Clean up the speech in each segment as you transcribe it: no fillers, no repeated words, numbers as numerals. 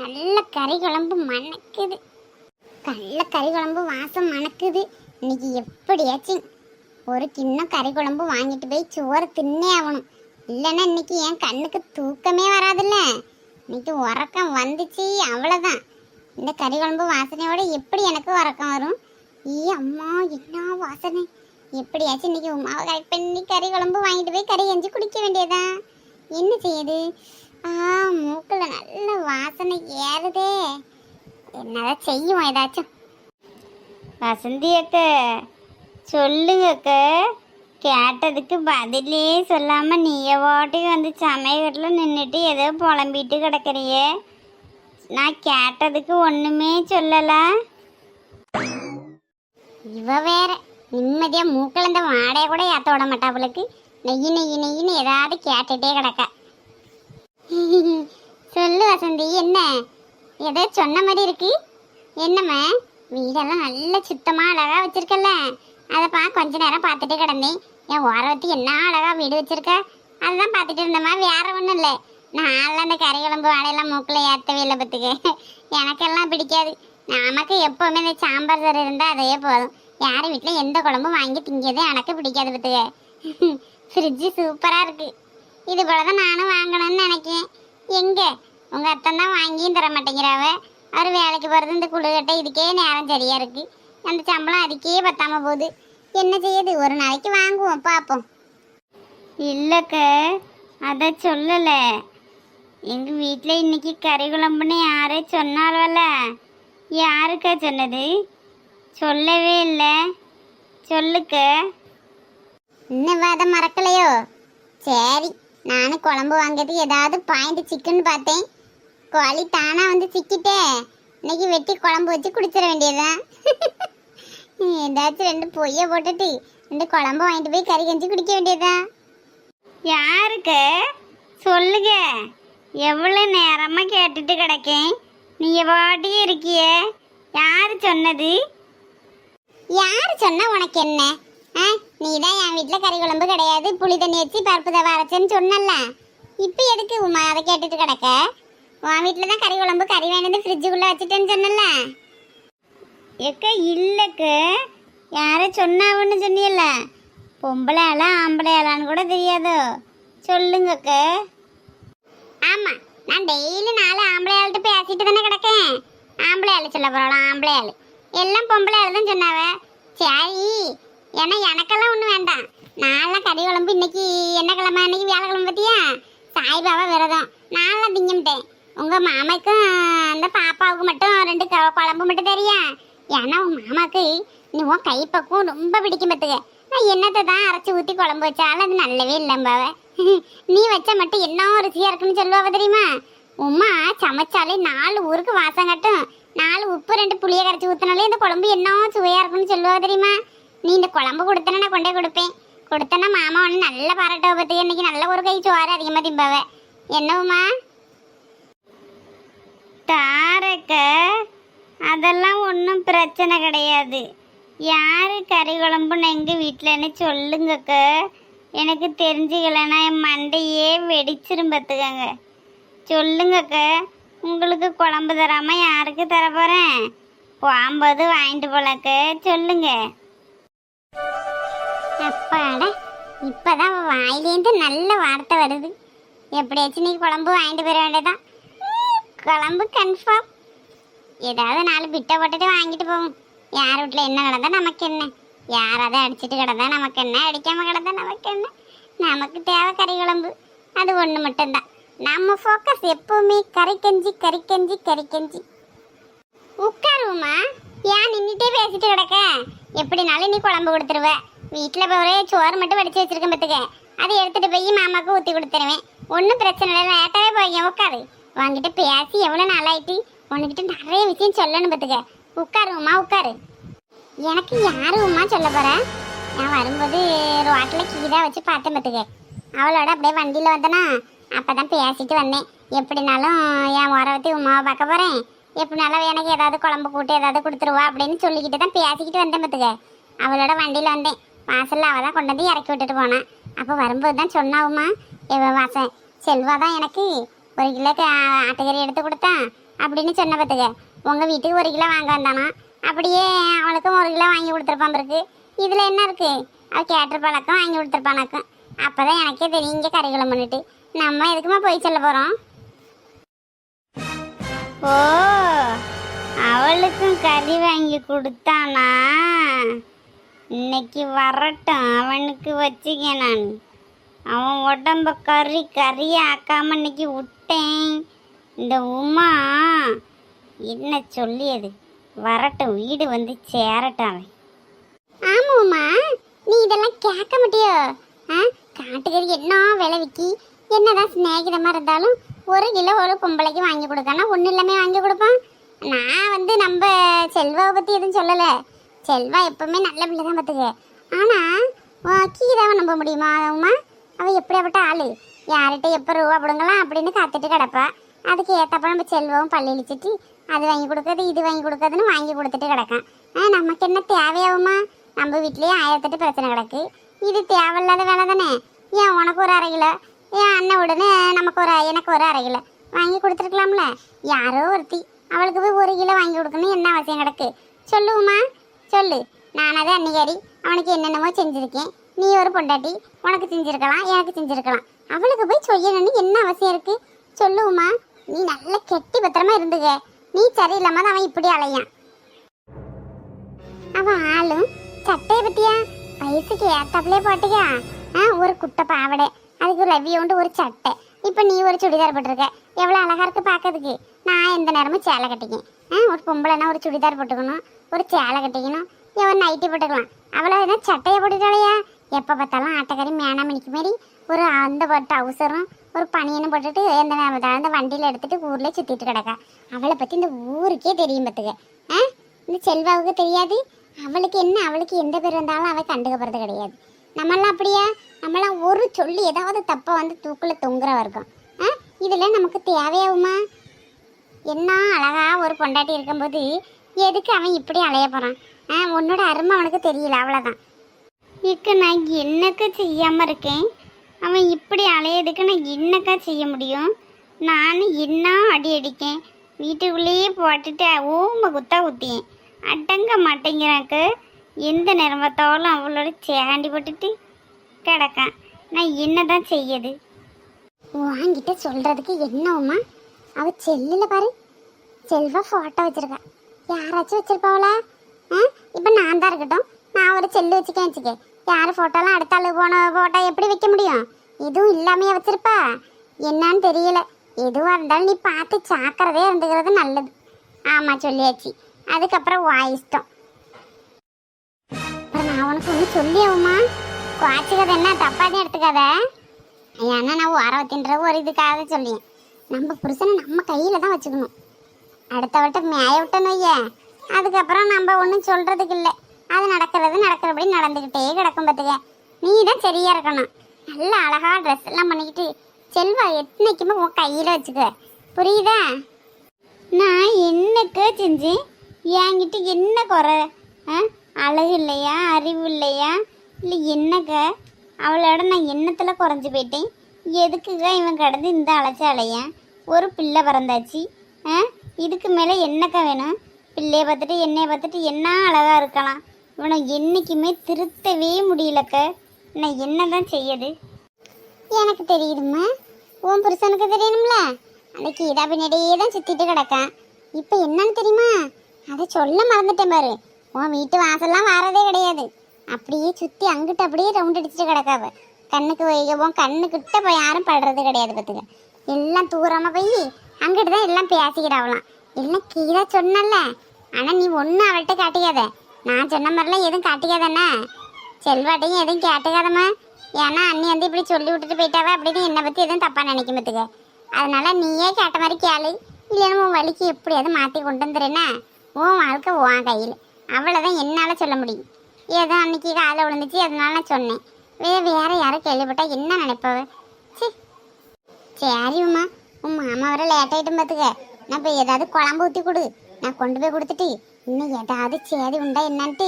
நல்ல கறி குழம்பு மணக்குது. கல்ல கறி குழம்பு வாசம் மணக்குது. இன்னைக்கு எப்படியாச்சும் ஒரு கிண்ணம் கறி குழம்பு வாங்கிட்டு போய் சோறு தின்னே ஆகணும். இல்லைன்னா இன்னைக்கு என் கண்ணுக்கு தூக்கமே வராதுல்ல. இன்னைக்கு உறக்கம் வந்துச்சு அவ்வளோதான். இந்த கறி குழம்பு வாசனையோட எப்படி எனக்கு உறக்கம் வரும்? அம்மா என்ன வாசனை! எப்படியாச்சும் இன்னைக்கு உமாவை கரெக்ட் பண்ணி கறி குழம்பு வாங்கிட்டு போய் கறி கஞ்சி குடிக்க வேண்டியதான். என்ன செய்யுது? மூக்கில் நல்ல வாசனை ஏறுதே. என்னதான் செய்யும் ஏதாச்சும். வசந்தி அக்கா சொல்லுங்க அக்கா. கேட்டதுக்கு பதிலே சொல்லாமல் நீய வாட்டுக்கு வந்து சமையலில் நின்றுட்டு ஏதோ புலம்பிட்டு கிடக்குறியே. நான் கேட்டதுக்கு ஒன்றுமே சொல்லலை. இவ வேற நிம்மதியாக மூக்கில் இந்த வாடையை கூட ஏற்ற விட மாட்டாப்புகளுக்கு. நெய்யி நெய்யி நெய்யின்னு ஏதாவது கேட்டுகிட்டே கிடக்க. சொல்லு வசந்தி, என்ன ஏதோ சொன்ன மாதிரி இருக்கு? என்னம்மா, வீடெல்லாம் நல்ல சுத்தமாக அழகாக வச்சிருக்கல. அதை கொஞ்ச நேரம் பார்த்துட்டு கிடந்தேன். என் ஓரவத்தி என்ன அழகாக வீடு வச்சிருக்க, அதுதான் பார்த்துட்டு இருந்தம்மா. வேற ஒன்றும் இல்லை. நான்லாம் அந்த கறி குழம்பு வாடையெல்லாம் மூக்கில் ஏற்றவே இல்லை பத்துக்க. எனக்கெல்லாம் பிடிக்காது. நமக்கு எப்போவுமே இந்த சாம்பார் சோறு இருந்தால் அதையே போதும். யார் வீட்டில் எந்த குழம்பும் வாங்கி திங்கிறது எனக்கு பிடிக்காது பத்துக்க. ஃப்ரிட்ஜு சூப்பராக இருக்குது. இது போல தான் நானும் வாங்கணும்னு நினைக்கேன். எங்கே உங்கள் அத்தன் தான் வாங்கியும் தர மாட்டேங்கிறாவ. அவர் வேலைக்கு போகிறது இந்த குழுக்கட்டை இதுக்கே நேரம் சரியாக இருக்குது. அந்த சம்பளம் அதுக்கே பத்தாம போகுது. என்ன செய்யுது? ஒரு நாளைக்கு வாங்குவோம், பார்ப்போம். இல்லைக்க, அதை சொல்லலை. எங்கள் வீட்டில் இன்னைக்கு கறி குழம்புன்னு யாரே சொன்னால்வல்ல. யாருக்கா சொன்னது? சொல்லவே இல்லை. சொல்லுக்க. இன்னும் அதை மறக்கலையோ? சரி, நானும் குழம்பு வாங்கிறது ஏதாவது பாயிண்ட் சிக்கன் பார்த்தேன். கோழி தானா வந்து சிக்கிட்டே. இன்னைக்கு வெட்டி குழம்பு வச்சு குடிச்சிட வேண்டியதுதான். ஏதாச்சும் ரெண்டு பொய்யை போட்டுட்டு ரெண்டு குழம்பு வாங்கிட்டு போய் கறி கஞ்சி குடிக்க வேண்டியதுதான். யாருக்கு சொல்லுங்க. எவ்வளோ நேரமாக கேட்டுட்டு கிடக்கேன். நீங்கள் பாட்டியே இருக்கியே. யார் சொன்னது? யார் சொன்னா உனக்கு என்ன? நீ தான் என் வீட்டில் கறி குழம்பு கிடையாது, புளி தண்ணி வச்சு பருப்பு தவ அரைச்சேன்னு சொன்னல. இப்போ எதுக்கு உமா அதை கேட்டுட்டு கிடக்க? உன் வீட்டில் தான் கறி குழம்பு கறி வேணுது ஃப்ரிட்ஜுக்குள்ளே வச்சுட்டேன்னு சொன்னல. எக்க இல்லைக்க, யாரை சொன்னாவன்னு சொன்னியல்ல. பொம்பளை ஆளா ஆம்பளை ஆளான்னு கூட தெரியாதோ? சொல்லுங்கக்க. ஆமாம், நான் டெய்லி 4 ஆம்பளை ஆள்கிட்ட பேசிட்டு தானே கிடக்கேன். ஆம்பளை ஆள் சொல்ல போகிறோம். ஆம்பளை ஆள் எல்லாம் பொம்பளை ஆள் தான் சொன்னாவ. சரி, ஏன்னா எனக்கெல்லாம் ஒன்றும் வேண்டாம். நான்லாம் கறி குழம்பு இன்னைக்கு என்ன கிழமை? இன்னைக்கு வியாழக்கிழமை பார்த்தியா? சாய்பாபா விரதம். நான்லாம் திங்கமிட்டேன். உங்கள் மாமாவுக்கும் அந்த பாப்பாவுக்கு மட்டும் 2 குழம்பு மட்டும் தெரியும். ஏன்னா உன் மாமாவுக்கு நீ உன் கைப்பக்கம் ரொம்ப பிடிக்கும் பார்த்துக்க. நான் என்னத்தை தான் அரைச்சி ஊற்றி குழம்பு வச்சாலும் அது நல்லவே இல்லைம்பாவ. நீ வச்சா மட்டும் என்ன ருசியாக இருக்குன்னு சொல்லுவாவ தெரியுமா? உமா சமைச்சாலே 4 ஊருக்கு வாசம் கட்டும். 4 உப்பு 2 புளியை கரைச்சி ஊற்றினாலே இந்த குழம்பு என்ன சுவையாக இருக்குன்னு சொல்லுவா தெரியுமா? நீ இந்த குழம்பு கொடுத்தனா நான் கொண்டே கொடுப்பேன். கொடுத்தனா மாமா ஒன்று நல்ல பாராட்டவை பற்றி இன்னைக்கு நல்ல ஒரு கை சோறு அதிகமாக திம்பாவ. என்னவுமா? தாரக்க, அதெல்லாம் ஒன்றும் பிரச்சனை கிடையாது. யார் கறி குழம்புன்னு எங்கள் வீட்டில்னு சொல்லுங்கக்க. எனக்கு தெரிஞ்சுக்கலைன்னா என் மண்டையே வெடிச்சிரும் பார்த்துக்கங்க. சொல்லுங்கக்க. உங்களுக்கு குழம்பு தராமல் யாருக்கு தர போகிறேன்? போகும்போது வாங்கிட்டு போலக்க. சொல்லுங்க. அப்பாடா, இப்போதான் வாயிலேருந்து நல்ல வார்த்தை வருது. எப்படியாச்சும் நீ குழம்பு வாங்கிட்டு போயிட வேண்டியதான். குழம்பு கன்ஃபார்ம். ஏதாவது 4 பிட்டை போட்டுட்டு வாங்கிட்டு போவோம். யார் வீட்டில் என்ன கிடந்தா நமக்கு என்ன? யாராவது அடிச்சுட்டு கிடந்தா நமக்கு என்ன? அடிக்காமல் கிடந்தா நமக்கு என்ன? நமக்கு தேவை கறி குழம்பு. அது ஒன்று மட்டும்தான். நம்ம ஃபோக்கஸ் எப்பவுமே கறி கஞ்சி கறி கஞ்சி கறி கஞ்சி. உட்காருவோமா? ஏன் நின்றுட்டே பேசிட்டு கிடக்க? எப்படினாலும் நீ குழம்பு கொடுத்துருவ. வீட்டில் போய் ஒரே சோறு மட்டும் வடித்து வச்சிருக்கேன் பார்த்துக்க. அதை எடுத்துகிட்டு போய் மாமாவுக்கு ஊற்றி கொடுத்துருவேன். ஒன்றும் பிரச்சனை இல்லை. லேட்டாகவே போய்ங்க. உட்காரு. வாங்கிட்டு பேசி எவ்வளோ நாளாயிட்டு. உனக்கிட்ட நிறைய விஷயம் சொல்லணும் பார்த்துக்க. உட்காருவோம்மா, உட்காரு. எனக்கு யாரும்மா சொல்ல போகிறேன்? நான் வரும்போது ரோட்டில் கீதா வச்சு பார்த்தேன் பார்த்துக்க. அவளோட அப்படியே வண்டியில் வந்தேனா அப்போ தான் பேசிட்டு வந்தேன். எப்படினாலும் என் உரவத்தி உமாவை பார்க்க போகிறேன். எப்படினாலும் எனக்கு ஏதாவது குழம்பு கூட்டு ஏதாவது கொடுத்துருவா அப்படின்னு சொல்லிக்கிட்டு தான் பேசிக்கிட்டு வந்தேன் பார்த்துக்க. அவளோட வண்டியில் வந்தேன். வாசலில் அவள் தான் கொண்டு வந்து இறக்கி விட்டுட்டு போனான். அப்போ வரும்போது தான் சொன்னாவுமா, வாசன் செல்வா தான் எனக்கு 1 கிலோ ஆட்டுக்கறி எடுத்து கொடுத்தான். அப்படின்னு சொன்ன பார்த்துக்க. உங்கள் வீட்டுக்கு 1 கிலோ வாங்க வந்தானா, அப்படியே அவளுக்கும் 1 கிலோ வாங்கி கொடுத்துருப்பான் இருக்கு. இதில் என்ன இருக்கு, அவள் கேட்ட பழக்கம் வாங்கி கொடுத்துருப்பானாக்கும். அப்போ தான் எனக்கே தெரியும் இங்கே கறிக்குளம் பண்ணிட்டு நம்ம எதுக்குமா போய் சொல்ல போகிறோம். ஓ, அவளுக்கும் கறி வாங்கி கொடுத்தானா? இன்னைக்கு வரட்டும், அவனுக்கு வச்சுக்க. நான் அவன் உடம்ப கறியை ஆக்காம இன்னைக்கு விட்டேன். இந்த உமா என்ன சொல்லியது, வரட்டும், வீடு வந்து சேரட்டும் அவன். ஆமாம்மா, நீ இதெல்லாம் கேட்க மாட்டியோ? காட்டுக்கறி என்ன விலை விற்கி, என்னதான் சிநேகிதமாக இருந்தாலும் 1 கிலோ ஒரு பொம்பளைக்கு வாங்கி கொடுக்கானா ஒன்றும் இல்லாமல் வாங்கி கொடுப்பான். நான் வந்து நம்ம செல்வாவை பற்றி எதுவும் சொல்லலை. செல்வா எப்பவுமே நல்ல பிள்ளை தான் பார்த்துக்க. ஆனால் கீதாவை நம்ப முடியுமா? அம்மா அவள் எப்படியாப்பட்ட ஆள், யார்கிட்ட எப்போ ரூபா போடுங்களாம் அப்படின்னு காத்துட்டு கிடப்பா. அதுக்கு ஏற்றப்ப நம்ம செல்வம் பள்ளி இழிச்சிட்டு அது வாங்கி கொடுக்காது இது வாங்கி கொடுக்காதுன்னு வாங்கி கொடுத்துட்டு கிடக்கான். நமக்கு என்ன தேவையாகுமா? நம்ம வீட்லேயே 1008 பிரச்சனை கிடக்கு. இது தேவையில்லாத வேலை தானே. ஏன் உனக்கு ஒரு 1/2 கிலோ, என் அண்ணன் உடனே எனக்கு ஒரு 1/2 கிலோ வாங்கி கொடுத்துருக்கலாம்ல. யாரோ ஒருத்தி அவளுக்கு போய் 1 கிலோ வாங்கி கொடுக்கணும் என்ன அவசியம் கிடக்கு? சொல்லுவோம்மா, சொல்லு. நானே அன்னிகாரி அவனுக்கு என்னென்னமோ செஞ்சுருக்கேன். நீ ஒரு பொண்டாட்டி, உனக்கு செஞ்சுருக்கலாம், எனக்கு செஞ்சுருக்கலாம். அவளுக்கு போய் செய்யணும்னு என்ன அவசியம் இருக்கு? சொல்லுவோம்மா. நீ நல்ல கெட்டி பத்திரமா இருந்துக்க. நீ சரியில்லாம தான் அவன் இப்படி அலையான். அவன் ஆளும் சட்டையை பத்தியா வயசுக்கு ஏத்தாப்புலே போட்டுக்கா. ஒரு குட்டை பாவடை, அதுக்கு ரவியோண்டு ஒரு சட்டை. இப்போ நீ ஒரு சுடிதார் போட்டிருக்க, எவ்வளோ அழகா இருக்கு பார்க்கறதுக்கு. நான் எந்த நேரமும் சேலை கட்டிக்கேன். ஒரு பொம்பளைன்னா ஒரு சுடிதார் போட்டுக்கணும், ஒரு சேலை கட்டிக்கணும், ஒரு நைட்டி போட்டுக்கலாம். அவ்வளோ என்ன சட்டையை போட்டுட்டாலையா? எப்போ பார்த்தாலும் ஆட்டக்காரி மேனாமணிக்கு மாரி ஒரு அந்த டவுசரும் ஒரு பனியனும் போட்டுட்டு எந்த நேரத்தாலும் அந்த வண்டியில் எடுத்துட்டு ஊரில் சுற்றிட்டு கிடக்கா. அவளை பற்றி இந்த ஊருக்கே தெரியும் பார்த்துக்க. இந்த செல்வாவுக்கு தெரியாது. அவளுக்கு என்ன, அவளுக்கு எந்த பேர் இருந்தாலும் அவள் கண்டுக்க போகிறது கிடையாது. நம்மளாம் அப்படியா? நம்மளாம் ஒரு சொல்லி ஏதாவது தப்பை வந்து தூக்கில் தொங்குற வர்க்கம். இதில் நமக்கு தேவையாகுமா? என்ன அழகா ஒரு பொண்டாட்டி இருக்கும்போது எதுக்கு அவன் இப்படி அலைய போகிறான்? உன்னோட அருமை அவனுக்கு தெரியல, அவ்வளோதான். இக்க நான் என்னக்கா செய்யாமல் இருக்கேன்? அவன் இப்படி அலையதுக்கு நான் என்னக்கா செய்ய முடியும்? நான் என்ன அடி அடிக்கேன், வீட்டுக்குள்ளேயே போட்டுட்டு ஓம குத்தா குத்தியேன். அடங்க மாட்டேங்கிறாக்கு. எந்த நேரம் பார்த்தாலும் அவளோட சேண்டி போட்டுட்டு கிடக்கான். நான் என்ன தான் செய்யது? வாங்கிட்ட சொல்கிறதுக்கு என்னவுமா? அவள் செல்லில் பாரு, செல்வா ஃபோட்டோ வச்சுருக்கா. யாராச்சும் வச்சுருப்பாவளா? இப்போ நான் தான் இருக்கட்டும், நான் ஒரு செல்லு வச்சுக்க. யார் ஃபோட்டோலாம் அடுத்த ஆளு போன ஃபோட்டோ எப்படி வைக்க முடியும்? இதுவும் இல்லாமையே வச்சுருப்பா. என்னான்னு தெரியல. எதுவாக இருந்தாலும் நீ பார்த்து சாக்கிறதே இருந்துக்கிறது நல்லது. ஆமாம், சொல்லியாச்சு. அதுக்கப்புறம் வாயிஷ்டம். அப்புறம் நான் உனக்கு ஒன்று சொல்லியாவுமா, குவாச்சிக்கிறது என்ன தப்பாதையும் எடுத்துக்காத. ஏன்னா நான் ஆரவத்தின்ற ஒரு இதுக்காக சொல்லியேன். நம்ம புருஷனை நம்ம கையில் தான் வச்சுக்கணும். அடுத்தவள்கிட்ட மேய விட்டோன்னு வைய, அதுக்கப்புறம் நம்ம ஒன்றும் சொல்கிறதுக்கு இல்லை. அது நடக்கிறபடி நடந்துக்கிட்டே கிடக்கும் பார்த்துக்க. நீ தான் சரியாக இருக்கணும். நல்ல அழகாக ட்ரெஸ் எல்லாம் பண்ணிக்கிட்டு செல்வா என்னைக்குமே உன் கையில் வச்சுக்க, புரியுதா? நான் என்னக்கா செஞ்சேன்? என்கிட்ட என்ன குறை? அழகு இல்லையா, அறிவு இல்லையா, இல்லை என்னக்கா? அவளோட நான் எண்ணத்தில் குறைஞ்சி போயிட்டேன். எதுக்குக்கா இவன் கடந்து இந்த அலையா? ஒரு பிள்ளை பிறந்தாச்சு. இதுக்கு மேலே என்னக்கா வேணும்? பிள்ளைய பார்த்துட்டு என்னைய பார்த்துட்டு என்ன அழகாக இருக்கலாம். இவனை என்றைக்குமே திருத்தவே முடியலக்க. நான் என்ன தான் செய்யது? எனக்கு தெரியுதும்மா, உன் புருஷனுக்கு தெரியணும்ல. அந்த கீதா பின்னாடியே தான் சுற்றிட்டு கிடக்கான். இப்போ என்னன்னு தெரியுமா? அதை சொல்ல மறந்துட்டேன் பாரு. உன் வீட்டு வாசல்லாம் வாரதே கிடையாது. அப்படியே சுற்றி அங்கிட்டு அப்படியே ரவுண்ட் அடிச்சுட்டு கிடக்காவ. கண்ணுக்கு உன் கண்ணுக்கிட்ட போய் யாரும் படுறது கிடையாது பார்த்துக்க. எல்லாம் தூரமாக போய் அங்கிட்டு தான் எல்லாம் பேசிக்கிடாவலாம். எல்லாம் கீதா சொன்னல. ஆனால் நீ ஒன்றும் அவள்கிட்ட காட்டிக்காத. நான் சொன்ன மாதிரிலாம் எதுவும் காட்டிக்காதானே. செல்வாட்டையும் எதுவும் கேட்டுக்காதம்மா. ஏன்னா அண்ணி வந்து இப்படி சொல்லி விட்டுட்டு போயிட்டாவா அப்படின்னு என்னை பற்றி எதுவும் தப்பாக நினைக்கும் பார்த்துக்க. அதனால நீயே கேட்ட மாதிரி கேளு. இல்லைன்னா உன் வலிக்கு எப்படியாவது மாற்றி கொண்டு வந்துடுறேன்னா உன் வாழ்க்கை உன் கையில். அவ்வளோதான் என்னால் சொல்ல முடியும். ஏதோ அன்னைக்கு காலைல விழுந்துச்சு, அதனால நான் சொன்னேன். வேற யாரும் கேள்விப்பட்டா என்ன நினைப்பவ? சரிம்மா, உன் மாமா வர லேட் ஆகிட்டும் பார்த்துக்க. நான் இப்போ ஏதாவது குழம்பு ஊற்றி கொடு, நான் கொண்டு போய் கொடுத்துட்டு இன்னும் ஏதாவது சேதி உண்டா என்னன்ட்டு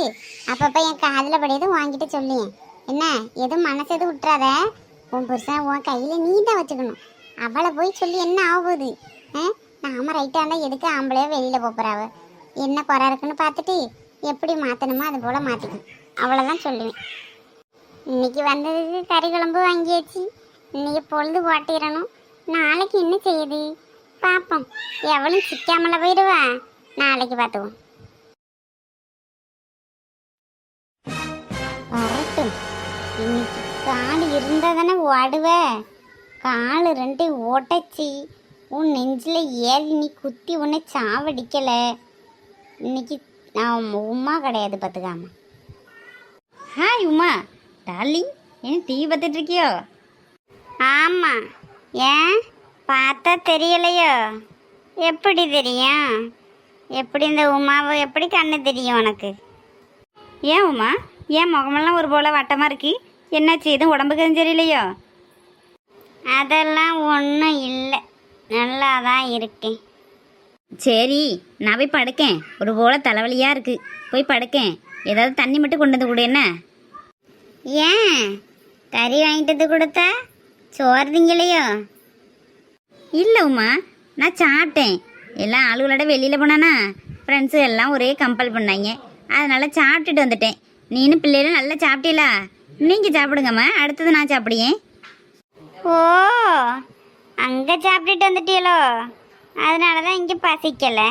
அப்பப்போ என் காதில் படியதும் வாங்கிட்டு சொல்லியேன். என்ன எதுவும் மனசு எதுவும் விட்டுறாத. உன் புருஷன் உன் கையில் நீ தான் வச்சுக்கணும். அவளை போய் சொல்லி என்ன ஆகுது? நாம ரைட்டாக இருந்தால் எதுக்கு ஆம்பளையோ வெளியில் போகிறாவ என்ன குறை இருக்குன்னு பார்த்துட்டு எப்படி மாற்றணுமோ அது போல் மாற்றிக்கணும் அவ்வளோதான் சொல்லுவேன். இன்னைக்கு வந்ததுக்கு கறி குழம்பு வாங்கியாச்சு. இன்னைக்கு பொழுது ஓட்டிடணும். நாளைக்கு என்ன செய்யுது பார்ப்போம். எவளும் சிக்காமல போயிடுவா. நாளைக்கு பார்த்துவோம். வரட்டும். இன்னைக்கு கால் இருந்தால் தானே ஓடுவ. கால் ரெண்டு ஓட்டச்சி உன் நெஞ்சில் ஏறி நீ குத்தி உன்னை சாவடிக்கலை. இன்னைக்கு நான் உமா கிடையாது பார்த்துக்காம. ஹாய் உமா டார்லிங், ஏன் டிவி பார்த்துட்டு இருக்கியோ? ஆமாம். ஏன் பார்த்தா தெரியலையோ? எப்படி தெரியும்? எப்படி இந்த உமாவை எப்படி கண்ணு தெரியும் உனக்கு? ஏன் உமா, ஏன் முகமெல்லாம் ஒரு போல வட்டமாக இருக்கு? என்னாச்சு, எதுவும் உடம்புக்கு சரியில்லையோ? அதெல்லாம் ஒன்றும் இல்லை, நல்லா தான் இருக்கேன். சரி, நான் போய் படுக்கேன். ஒரு போல தலைவலியாக இருக்கு, போய் படுக்கேன். ஏதாவது தண்ணி மட்டும் கொண்டு வந்து கொடு. என்ன? ஏன் கறி வாங்கிட்டு வந்து கொடுத்தா சோறு திங்கலையோ? இல்லை உமா, நான் சாப்பிட்டேன். எல்லாம் ஆளுகளோட வெளியில் போனானா ஃப்ரெண்ட்ஸு எல்லாம் ஒரே கம்பல் பண்ணாங்க, அதனால் சாப்பிட்டுட்டு வந்துட்டேன். நீனும் பிள்ளைகளும் நல்லா சாப்பிட்டீங்களா? நீங்கள் சாப்பிடுங்கம்மா, அடுத்தது நான் சாப்பிடுவேன். ஓ, அங்கே சாப்பிட்டுட்டு வந்துட்டீங்களோ? அதனால தான் இங்கே பசிக்கலை.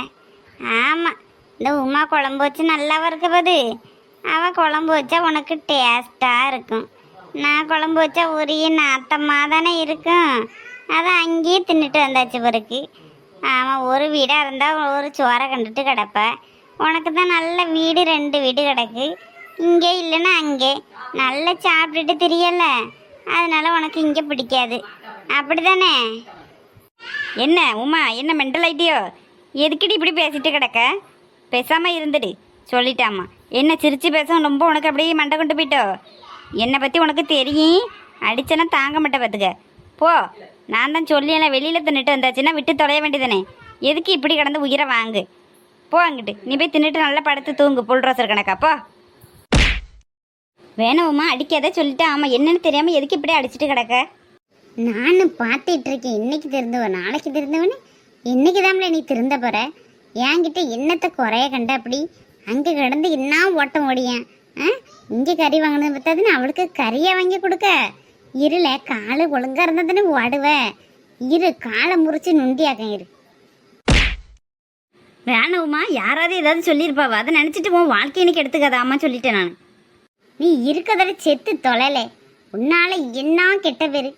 ஆமாம், இந்த உமா குழம்பு வச்சு நல்லாவா இருக்க போது. அவள் குழம்பு வச்சா உனக்கு டேஸ்ட்டாக இருக்கும். நான் குழம்பு வச்சா ஒரே நாத்தமாக தானே இருக்கும். அதான் அங்கேயே தின்னுட்டு வந்தாச்சு பிறகு. ஆமாம், ஒரு வீடாக இருந்தால் ஒரு சோறை கண்டுட்டு கிடப்ப. உனக்கு தான் நல்ல வீடு, 2 வீடு கிடக்கு. இங்கே இல்லைன்னா அங்கே நல்லா சாப்பிட்டுட்டு தெரியல. அதனால உனக்கு இங்கே பிடிக்காது, அப்படி தானே? என்ன உமா, என்ன மெண்டல் ஆயிட்டியோ? எதுக்கிட்டு இப்படி பேசிட்டு கிடக்க? பேசாமல் இருந்துடு, சொல்லிட்டாமா. என்ன சிரித்து பேச ரொம்ப உனக்கு அப்படியே மண்டை கொண்டு போயிட்டோ? என்னை பற்றி உனக்கு தெரியும், அடிச்சேன்னா தாங்க மாட்டேன் பார்த்துக்க. போ, நான் தான் சொல்லியெல்லாம் வெளியில் தின்னுட்டு வந்தாச்சுன்னா விட்டு தொலைய வேண்டியதானே. எதுக்கு இப்படி கிடந்து உயிரை வாங்கு? போ அங்கிட்டு, நீ போய் தின்னுட்டு நல்லா படுத்து தூங்கு. புல்ரோசர் கணக்காப்போ. வேணாம்மா, அடிக்காத சொல்லிட்டு. ஆமாம், என்னன்னு தெரியாமல் எதுக்கு இப்படி அடிச்சுட்டு கிடக்க? நானும் பார்த்துட்டு இருக்கேன். இன்னைக்கு திருந்தவன் நாளைக்கு திருந்தவனு. இன்னைக்கு தான்ல நீ திருந்த போற. என்கிட்ட என்னத்தை குறைய கண்ட அப்படி அங்கே கிடந்து என்ன ஓட்டம் ஓடியேன். இங்கே கறி வாங்கினது பத்தாதுன்னு அவளுக்கு கறியை வாங்கி கொடுக்க. இருல காலு ஒழுங்கா இருந்தா ஓடுவ. இரு, காலை முறிச்சு நுண்டியாக்க இரு. வேணாம்மா, யாராவது ஏதாவது சொல்லியிருப்பாவா? அதை நினச்சிட்டு உன் வாழ்க்கை எனக்கு எடுத்துக்காதாம்மா சொல்லிட்டேன் நான். நீ இருக்கதோட செத்து தொலைல. உன்னால என்ன கெட்ட பேரு.